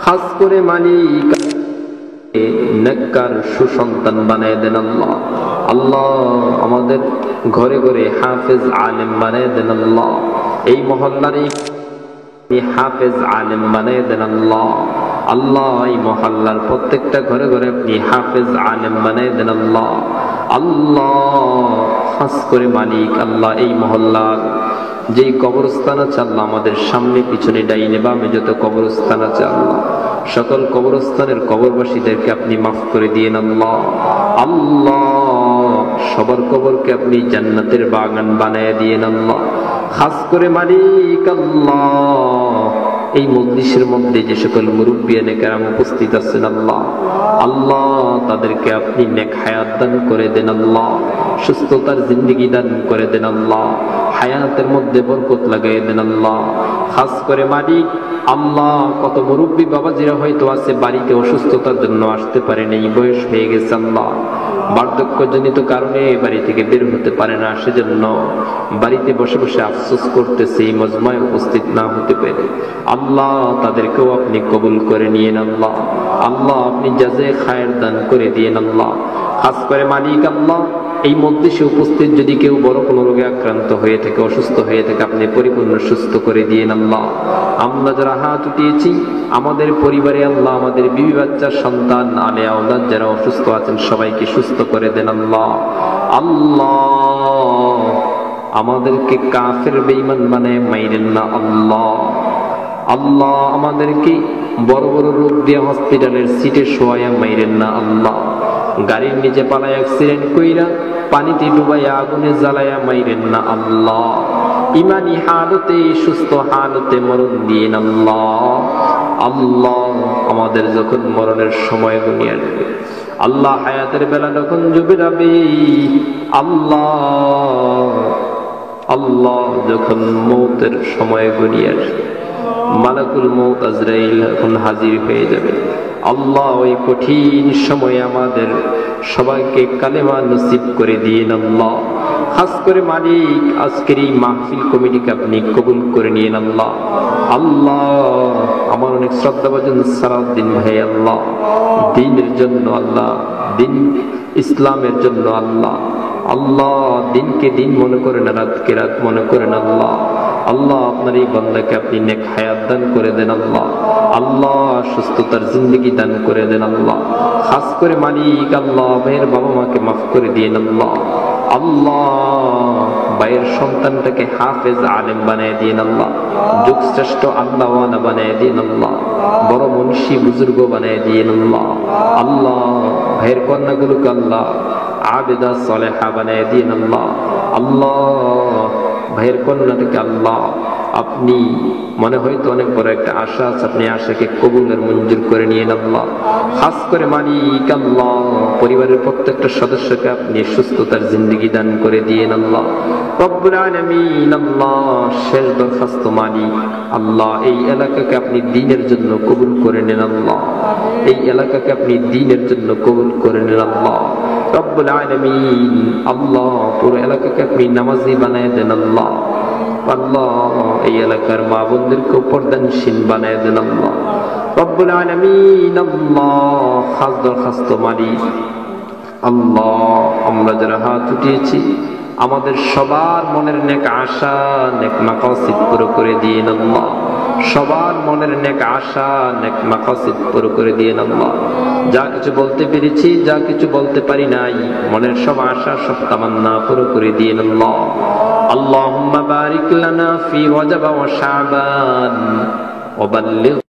খাস করে মালিক নেককার সুসন্তান বানায় দেন আল্লাহ। আল্লাহ আমাদের ঘরে ঘরে হাফেজ আলেম বানায় দেন আল্লাহ। এই মহল্লার হাফেজ আলেম বানায় দেন আল্লাহ। আল্লাহ এই মহল্লার প্রত্যেকটা ঘরে ঘরে আপনি হাফেজ আলেম বানায় দেন আল্লাহ। আল্লাহ খাস করে মালিক আল্লাহ এই মহল্লার যেই কবরস্থান আছে আল্লাহ, আমাদের সামনে পিছনে ডাইনে বামে যত কবরস্থান আছে আল্লাহ, সকল কবরস্থানের কবরবাসীদেরকে আপনি মাফ করে দিয়েন আল্লাহ। আল্লাহ সবার কবরকে আপনি জান্নাতের বাগান বানায় দিয়েন আল্লাহ। খাস করে মালিক আল্লাহ এই মজলিসের মধ্যে যে সকল মুরব্বিয়ানে কেরাম উপস্থিত আছেন আল্লাহ, আল্লাহ তাদেরকে আপনি নেক হায়াত দান করে দেন আল্লাহ, সুস্থতার জিন্দেগি দান করে দেন আল্লাহ, হায়াতের মধ্যে বরকত লাগাই দেন আল্লাহ। খাস করে মালিক আল্লাহ কত মুরব্বী বাবাজিরা হয়তো আছে বাড়িতে অসুস্থতার জন্য আসতে পারে নাই, বয়স হয়ে গেছে আল্লাহ, বার্ধক্যজনিত কারণে বাড়ি থেকে বের হতে পারে না, সেজন্য বাড়িতে বসে বসে আফসোস করতেছে এই মজমায় উপস্থিত না হতে পেরে। আল্লাহ তাদেরকেও আপনি কবুল করে নিয়েন আল্লাহ। আল্লাহ আপনি জাযা খায়ের দান করে দিয়েন আল্লাহ। খাস করে মালিক আল্লাহ এই মজলিসে উপস্থিত যদি কেউ বড় কোনো রোগে আক্রান্ত হয়ে থাকে, অসুস্থ হয়ে থাকে, আপনি পরিপূর্ণ সুস্থ করে দিয়েন আল্লাহ। আমরা যারা হাত উঠিয়েছি আমাদের পরিবারে আল্লাহ, আমাদের বিবি বাচ্চা সন্তান আলে আওলাদ যারা অসুস্থ আছেন সবাইকে সুস্থ করে দেন আল্লাহ। আল্লাহ আমাদেরকে কাফের বেঈমান বানায় মাইরেন না আল্লাহ। আল্লাহ আমাদেরকে বড় বড় রোগ দিয়ে হসপিটালের সিটে শোয়ায়া মাইরেন না আল্লাহ। গাড়ির নিচে পালায় অ্যাক্সিডেন্ট কইরা পানিতে ডুবাইয়া আগুনে জ্বালায়া মাইরেন না আল্লাহ। ইমানি হালতে সুস্থ হালতে মরণ দিয়েন আল্লাহ। আল্লাহ আমাদের যখন মরণের সময় ঘনিয়ে আসবে আল্লাহ, হায়াতের বেলা যখন জুবে যাবে আল্লাহ, আল্লাহ যখন মৌতের সময় ঘনিয়ে আসবে মালাকুল মৌত আজরাইল এখন হাজির হয়ে যাবে আল্লাহ, ওই কঠিন সময়ে আমাদের সবাইকে কালেমা নসিব করে দিয়েন আল্লাহ। খাস করে মালিক আজকের এই মাহফিল কমিটিকে আপনি কবুল করে নিয়েন আল্লাহ। আল্লাহ আমার অনেক শ্রদ্ধাভাজন সালাউদ্দিন ভাই আল্লাহ, দ্বীনের জন্য আল্লাহ, দিন ইসলামের জন্য আল্লাহ, আল্লাহ দিনকে দিন মনে করেন, রাতকে রাত মনে করেন আল্লাহ। আল্লাহ আপনার এই বান্দাকে আপনি নেক হায়াত দান করে দেন আল্লাহ। আল্লাহ সুস্থতার জিন্দগি দান করে দেন আল্লাহ। খাস করে মালিক আল্লাহ ভাইয়ের বাবা মাকে মাফ করে দিয়েন আল্লাহ। আল্লাহ ভাইয়ের সন্তানটাকে হাফেজ আলেম বানায় দিয়েন আল্লাহ, যুগ শ্রেষ্ঠ আল্লাহওয়ালা বানায় দিয়েন আল্লাহ, বড় মুন্সি বুজুর্গ বানায় দিয়েন আল্লাহ। আল্লাহ ভাইয়ের কন্যাগুলোকে আল্লাহ আবেদা সালেহা বানায় দিয়েন আল্লাহ। আল্লাহ ভাইয়ের কন্যাটাকে আল্লাহ আপনি মনে হয়তো অনেক বড় একটা আশা আছে, আপনি আশাকে কবুলের মঞ্জুর করে নিয়েন আল্লাহ। খাস করে মালিক আল্লাহ পরিবারের প্রত্যেকটা সদস্যকে আপনি সুস্থতার জিন্দগি দান করে দিয়েন আল্লাহ। রব্বুল আলামিন আল্লাহ শেষ দরখাস্ত মালিক আল্লাহ এই এলাকাকে আপনি দ্বীনের জন্য কবুল করে নেন আল্লাহ, এই এলাকাকে আপনি দ্বীনের জন্য কবুল করে নেন আল্লাহ। রব্বুল আলামিন আল্লাহ পুরো এলাকাকে আপনি নামাজি বানায় দেন আল্লাহ। আল্লাহ এই এলাকার মা বোনদেরকে পর্দানশীল বানায় দেন আল্লাহ। রব্বুল আলামিন আল্লাহ খাস দরখাস্ত মালিক আল্লাহ আমরা যারা হাত উঠিয়েছি আমাদের সবার মনের নেক আশা নেক মাকাসিদ পুরো করে দিয়েন আল্লাহ। সবার মনের নেক আশা নেক মাকাসিদ পুরো করে দিয়েন আল্লাহ। যা কিছু বলতে পেরেছি, যা কিছু বলতে পারি নাই, মনের সব আশা সব তামান্না পুরো করে দিয়েন আল্লাহ। আল্লাহুম্মা বারিক লানা ফি রজব ওয়া শাবান ওয়া বাল্লিগ